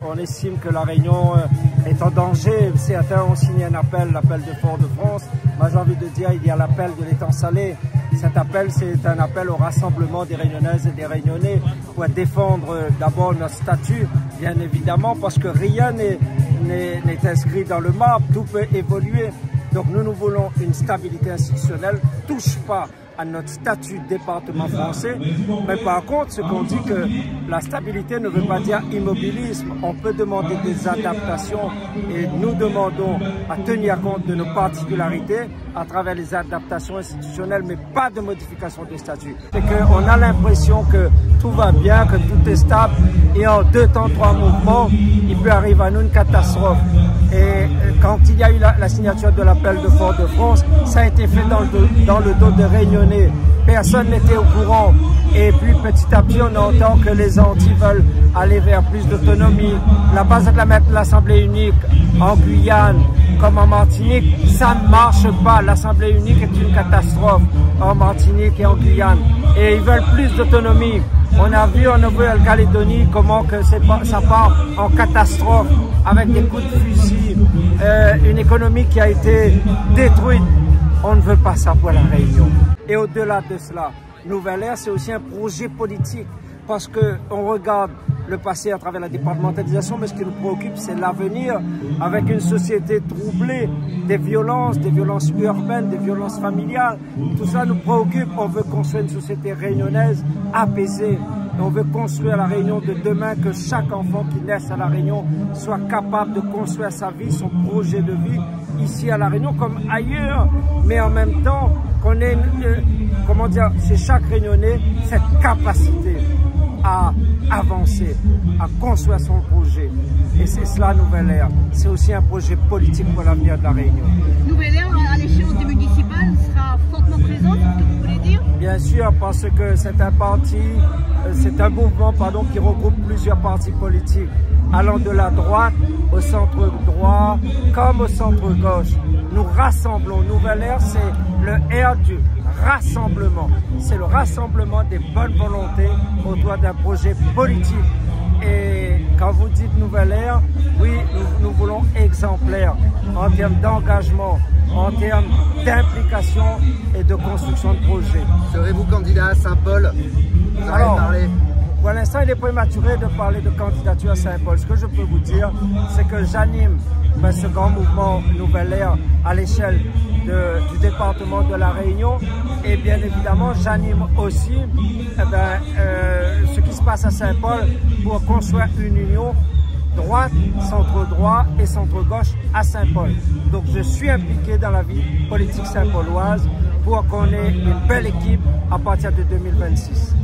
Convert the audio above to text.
on estime que la Réunion est en danger. Certains ont signé un appel, l'appel de Fort-de-France. Moi, j'ai envie de dire, il y a l'appel de l'étang salé. Cet appel, c'est un appel au rassemblement des Réunionnaises et des Réunionnais pour défendre d'abord notre statut, bien évidemment, parce que rien n'est inscrit dans le marbre, tout peut évoluer. Donc nous voulons une stabilité institutionnelle, touche pas à notre statut de département français, mais par contre, ce qu'on dit que la stabilité ne veut pas dire immobilisme. On peut demander des adaptations et nous demandons à tenir compte de nos particularités à travers les adaptations institutionnelles, mais pas de modification des statuts. C'est qu'on a l'impression que tout va bien, que tout est stable et en 2 temps, 3 mouvements, il peut arriver à nous une catastrophe. Et quand il y a eu la signature de l'appel de Fort-de-France, ça a été fait dans le dos des Réunionnais. Personne n'était au courant. Et puis petit à petit, on entend que les Antilles veulent aller vers plus d'autonomie. La base de l'Assemblée unique en Guyane comme en Martinique, ça ne marche pas. L'Assemblée unique est une catastrophe en Martinique et en Guyane. Et ils veulent plus d'autonomie. On a vu en Nouvelle-Calédonie comment que ça part en catastrophe avec des coups de fusil, une économie qui a été détruite. On ne veut pas ça pour la Réunion. Et au-delà de cela, Nouvelle Ère, c'est aussi un projet politique parce qu'on regarde le passé à travers la départementalisation, mais ce qui nous préoccupe, c'est l'avenir avec une société troublée, des violences urbaines, des violences familiales. Tout ça nous préoccupe. On veut construire une société réunionnaise apaisée. On veut construire la Réunion de demain, que chaque enfant qui naisse à la Réunion soit capable de construire sa vie, son projet de vie, ici à la Réunion comme ailleurs, mais en même temps qu'on ait, comment dire, chez chaque Réunionnais, cette capacité à avancer, à construire son projet. Et c'est cela, Nouvelle Ère. C'est aussi un projet politique pour l'avenir de la Réunion. Nouvelle Ère, à l'échéance des municipales, sera fortement présente, est-ce que vous voulez dire? Bien sûr, parce que c'est un mouvement qui regroupe plusieurs partis politiques, allant de la droite au centre droit comme au centre gauche. Nous rassemblons. Nouvelle Ère, c'est le R du rassemblement. C'est le rassemblement des bonnes volontés autour d'un projet politique. Et quand vous dites Nouvelle Ère, oui, nous voulons exemplaire en termes d'engagement, en termes d'implication et de construction de projet. Serez-vous candidat à Saint-Paul? Vous en avez parlé. Pour l'instant, il est prématuré de parler de candidature à Saint-Paul. Ce que je peux vous dire, c'est que j'anime ce grand mouvement Nouvelle Ère à l'échelle du département de la Réunion. Et bien évidemment, j'anime aussi ce qui se passe à Saint-Paul pour construire une union droite, centre-droit et centre-gauche à Saint-Paul. Donc je suis impliqué dans la vie politique saint-pauloise pour qu'on ait une belle équipe à partir de 2026.